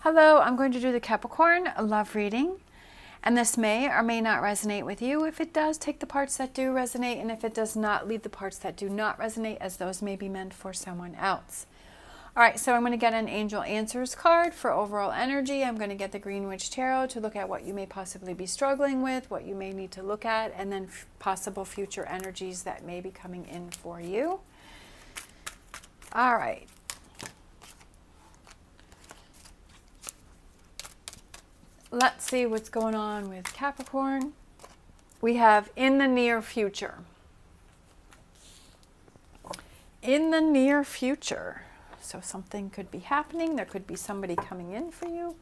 Hello, I'm going to do the Capricorn love reading, and this may or may not resonate with you. If it does, take the parts that do resonate, and if it does not, leave the parts that do not resonate, as those may be meant for someone else. All right, so I'm going to get an Angel Answers card for overall energy. I'm going to get the Green Witch Tarot to look at what you may possibly be struggling with, what you may need to look at, and then possible future energies that may be coming in for you. All right. Let's see what's going on with Capricorn. We have in the near future. In the near future. So something could be happening. There could be somebody coming in for you.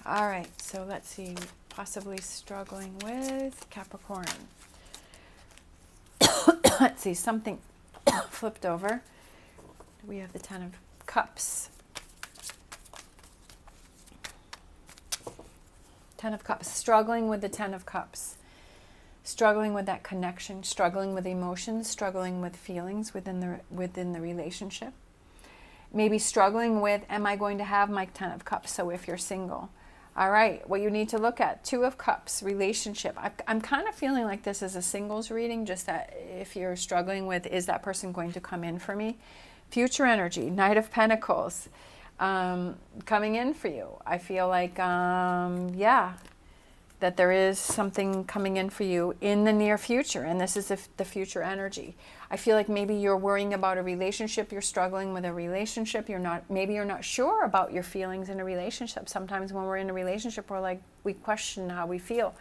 All right, so let's see. Possibly struggling with Capricorn. Let's see, something flipped over. We have the Ten of Cups. Ten of Cups. Struggling with the Ten of Cups. Struggling with that connection. Struggling with emotions. Struggling with feelings within the relationship. Maybe struggling with, am I going to have my Ten of Cups? So if you're single. All right, what you need to look at. Two of Cups. Relationship. I'm kind of feeling like this is a singles reading. Just that if you're struggling with, is that person going to come in for me? Future energy, Knight of Pentacles, coming in for you. I feel like, yeah, that there is something coming in for you in the near future, and this is the future energy. I feel like maybe you're worrying about a relationship, you're struggling with a relationship, maybe you're not sure about your feelings in a relationship. Sometimes when we're in a relationship, we question how we feel.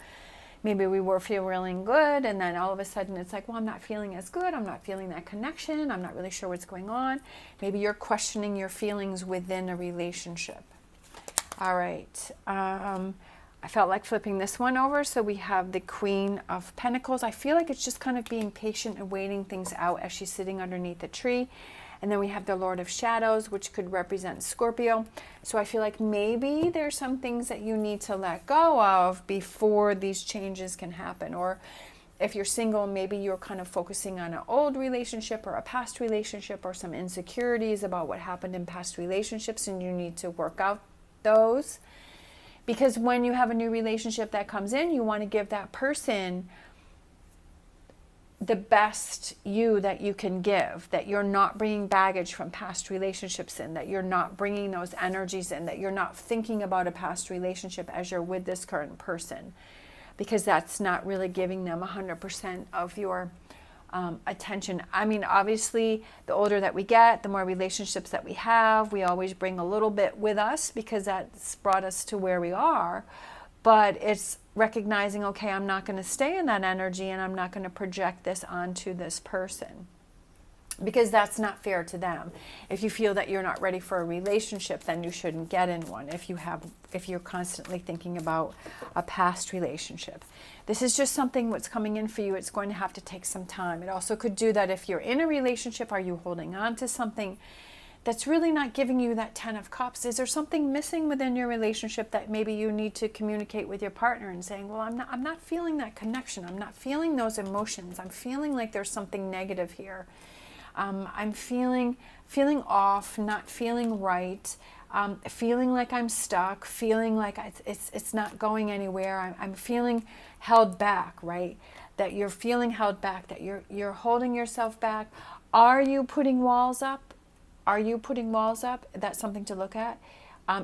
Maybe we were feeling good, and then all of a sudden it's like, well, I'm not feeling as good. I'm not feeling that connection. I'm not really sure what's going on. Maybe you're questioning your feelings within a relationship. All right. I felt like flipping this one over. So we have the Queen of Pentacles. I feel like it's just kind of being patient and waiting things out as she's sitting underneath the tree. And then we have the Lord of Shadows, which could represent Scorpio. So I feel like maybe there's some things that you need to let go of before these changes can happen. Or if you're single, maybe you're kind of focusing on an old relationship or a past relationship or some insecurities about what happened in past relationships, and you need to work out those. Because when you have a new relationship that comes in, you want to give that person the best you that you can give, that you're not bringing baggage from past relationships in, that you're not bringing those energies in, that you're not thinking about a past relationship as you're with this current person, because that's not really giving them 100% of your attention. I mean, obviously, the older that we get, the more relationships that we have, we always bring a little bit with us because that's brought us to where we are. But it's recognizing, okay, I'm not going to stay in that energy, and I'm not going to project this onto this person, because that's not fair to them. If you feel that you're not ready for a relationship, then you shouldn't get in one. If you're constantly thinking about a past relationship, this is just something what's coming in for you. It's going to have to take some time. It also could do that if you're in a relationship. Are you holding on to something that's really not giving you that Ten of Cups? Is there something missing within your relationship that maybe you need to communicate with your partner and saying, well, I'm not feeling that connection. I'm not feeling those emotions. I'm feeling like there's something negative here. I'm feeling off, not feeling right, feeling like I'm stuck, feeling like it's not going anywhere. I'm feeling held back, right? That you're feeling held back, that you're holding yourself back. Are you putting walls up? Are you putting walls up? That's something to look at.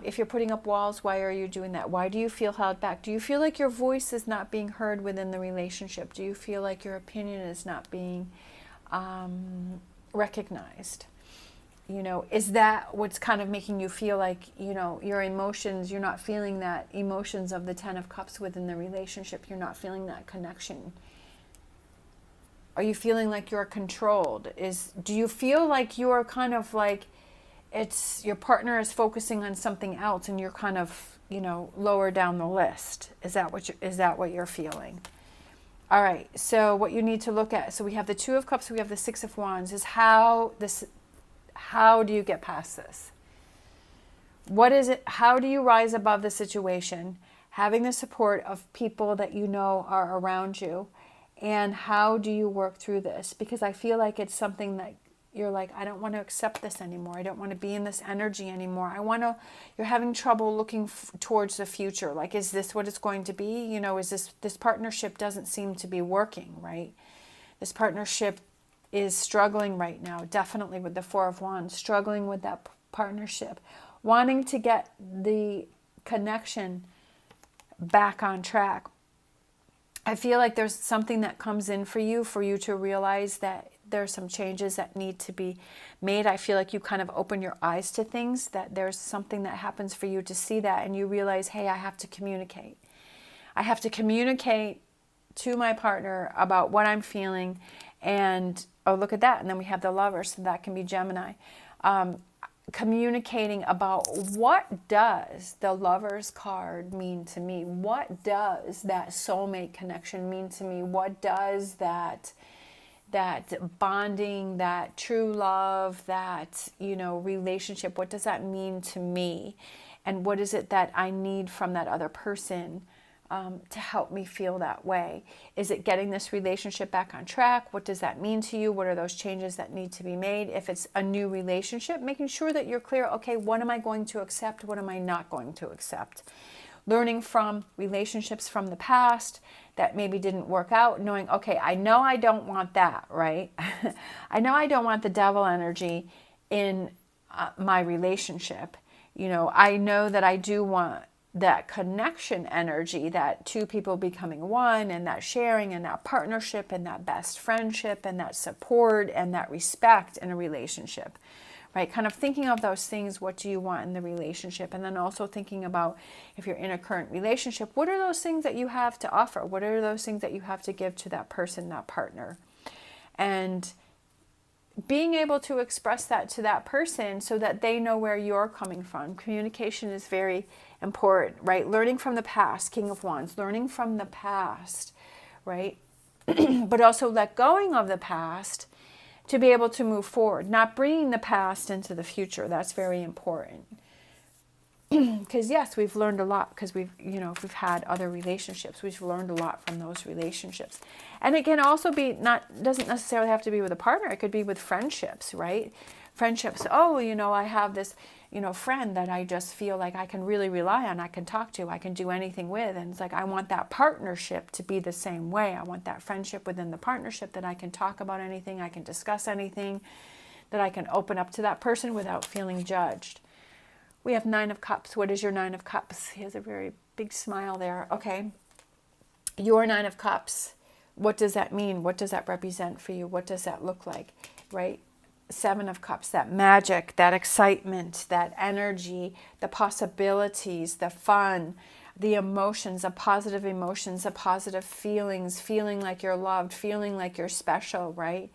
If you're putting up walls, why are you doing that? Why do you feel held back? Do you feel like your voice is not being heard within the relationship? Do you feel like your opinion is not being recognized? You know, is that what's kind of making you feel like, you know, your emotions, you're not feeling that emotions of the Ten of Cups within the relationship? You're not feeling that connection. Are you feeling like you're controlled? Do you feel like you're kind of like it's your partner is focusing on something else and you're kind of, you know, lower down the list? Is that what you're feeling? All right, so what you need to look at, so we have the Two of Cups, we have the Six of Wands, is how do you get past this? What is it? How do you rise above the situation, having the support of people that you know are around you, And how do you work through this? Because I feel like it's something that you're like, I don't want to accept this anymore. I don't want to be in this energy anymore. You're having trouble looking towards the future. Like, is this what it's going to be? You know, is this partnership doesn't seem to be working, right? This partnership is struggling right now, definitely with the Four of Wands, struggling with that partnership, wanting to get the connection back on track. I feel like there's something that comes in for you to realize that there's some changes that need to be made. I feel like you kind of open your eyes to things, that there's something that happens for you to see that, and you realize, hey, I have to communicate. I have to communicate to my partner about what I'm feeling. And oh, look at that. And then we have the Lovers, so that can be Gemini. Communicating about what does the Lovers card mean to me? What does that soulmate connection mean to me? What does that bonding, that true love, that, you know, relationship, what does that mean to me? And what is it that I need from that other person to help me feel that way? Is it getting this relationship back on track? What does that mean to you? What are those changes that need to be made? If it's a new relationship, making sure that you're clear, okay, what am I going to accept? What am I not going to accept? Learning from relationships from the past that maybe didn't work out, knowing, okay, I know I don't want that, right? I know I don't want the devil energy in my relationship. You know, I know that I do want that connection energy, that two people becoming one, and that sharing, and that partnership, and that best friendship, and that support, and that respect in a relationship, right? Kind of thinking of those things, what do you want in the relationship? And then also thinking about, if you're in a current relationship, what are those things that you have to offer? What are those things that you have to give to that person, that partner? And being able to express that to that person so that they know where you're coming from. Communication is very important, right? Learning from the past, King of Wands, learning from the past, right? But also let going of the past to be able to move forward, not bringing the past into the future. That's very important. Because yes, we've learned a lot, because we've had other relationships. We've learned a lot from those relationships. And it can also be, doesn't necessarily have to be with a partner. It could be with friendships, right? Friendships. Oh, I have this, friend that I just feel like I can really rely on, I can talk to, I can do anything with. And it's like, I want that partnership to be the same way. I want that friendship within the partnership, that I can talk about anything, I can discuss anything, that I can open up to that person without feeling judged. We have Nine of Cups. What is your Nine of Cups? He has a very big smile there. Okay. Your Nine of Cups. What does that mean? What does that represent for you? What does that look like? Right? Seven of Cups. That magic, that excitement, that energy, the possibilities, the fun, the emotions, the positive feelings, feeling like you're loved, feeling like you're special, right?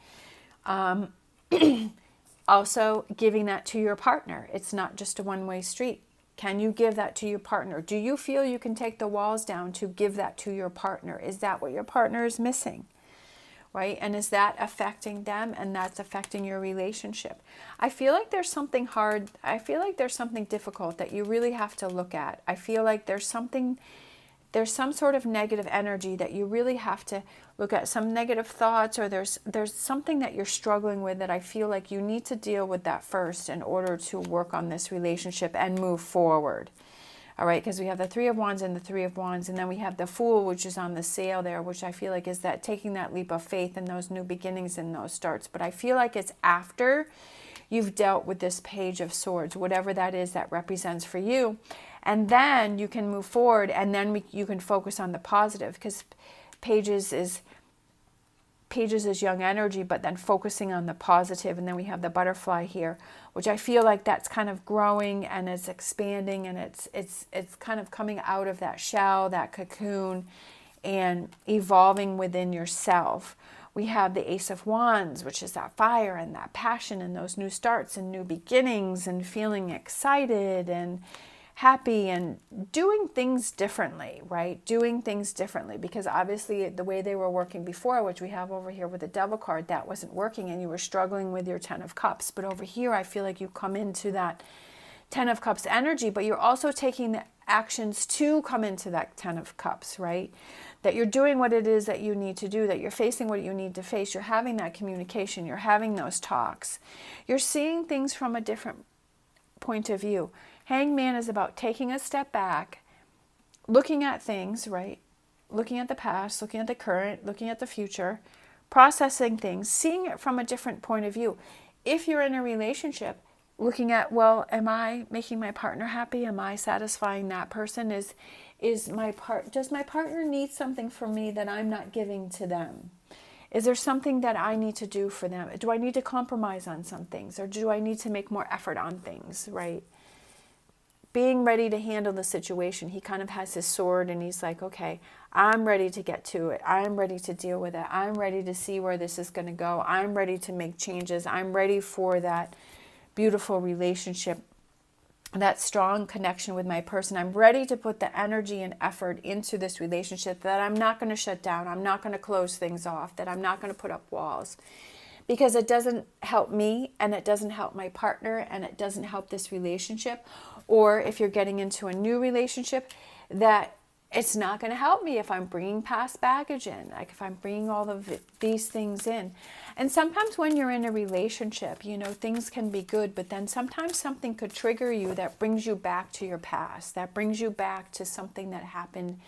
Also, giving that to your partner. It's not just a one-way street. Can you give that to your partner? Do you feel you can take the walls down to give that to your partner? Is that what your partner is missing? Right? And is that affecting them, and that's affecting your relationship? I feel like there's something hard. I feel like there's something difficult that you really have to look at. I feel like there's some sort of negative energy that you really have to look at, some negative thoughts, or there's something that you're struggling with that I feel like you need to deal with that first in order to work on this relationship and move forward. All right, because we have the Three of Wands and the Three of Wands, and then we have the Fool, which is on the sail there, which I feel like is that taking that leap of faith and those new beginnings and those starts. But I feel like it's after you've dealt with this Page of Swords, whatever that is that represents for you. And then you can move forward, and then you can focus on the positive, because Pages is young energy, but then focusing on the positive. And then we have the Butterfly here, which I feel like that's kind of growing and it's expanding, and it's kind of coming out of that shell, that cocoon, and evolving within yourself. We have the Ace of Wands, which is that fire and that passion and those new starts and new beginnings and feeling excited and happy and doing things differently, right? Doing things differently, because obviously the way they were working before, which we have over here with the Devil card, that wasn't working, and you were struggling with your Ten of Cups. But over here, I feel like you come into that Ten of Cups energy, but you're also taking the actions to come into that Ten of Cups, right? that you're doing what it is that you need to do, that you're facing what you need to face, you're having that communication, you're having those talks. You're seeing things from a different point of view. Hangman is about taking a step back, looking at things, right? Looking at the past, looking at the current, looking at the future, processing things, seeing it from a different point of view. If you're in a relationship, looking at, well, am I making my partner happy? Am I satisfying that person? Does my partner need something from me that I'm not giving to them? Is there something that I need to do for them? Do I need to compromise on some things, or do I need to make more effort on things, right? Being ready to handle the situation. He kind of has his sword and he's like, okay, I'm ready to get to it. I'm ready to deal with it. I'm ready to see where this is going to go. I'm ready to make changes. I'm ready for that beautiful relationship, that strong connection with my person. I'm ready to put the energy and effort into this relationship, that I'm not going to shut down. I'm not going to close things off, that I'm not going to put up walls, because it doesn't help me and it doesn't help my partner and it doesn't help this relationship. Or if you're getting into a new relationship, that it's not going to help me if I'm bringing past baggage in, like if I'm bringing all of these things in. And sometimes when you're in a relationship, you know, things can be good, but then sometimes something could trigger you that brings you back to your past, that brings you back to something that happened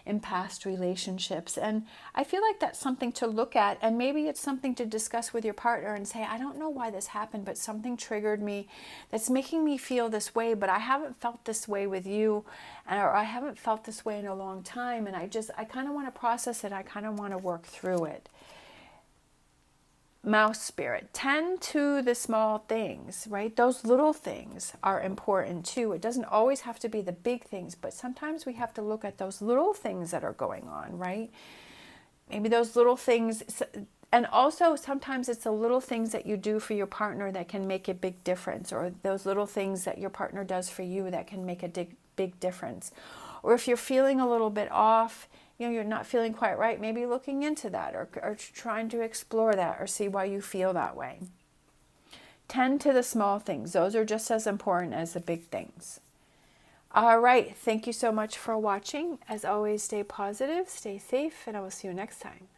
in past relationships. And I feel like that's something to look at, and maybe it's something to discuss with your partner and say, I don't know why this happened, but something triggered me that's making me feel this way, but I haven't felt this way with you, or I haven't felt this way in a long time, and I kind of want to process it. I kind of want to work through it. Mouse spirit, tend to the small things, right? Those little things are important too. It doesn't always have to be the big things, but sometimes we have to look at those little things that are going on, right? Maybe those little things, and also sometimes it's the little things that you do for your partner that can make a big difference, or those little things that your partner does for you that can make a big difference. Or if you're feeling a little bit off, you know, you're not feeling quite right, maybe looking into that, or trying to explore that, or see why you feel that way. Tend to the small things. Those are just as important as the big things. All right. Thank you so much for watching. As always, stay positive, stay safe, and I will see you next time.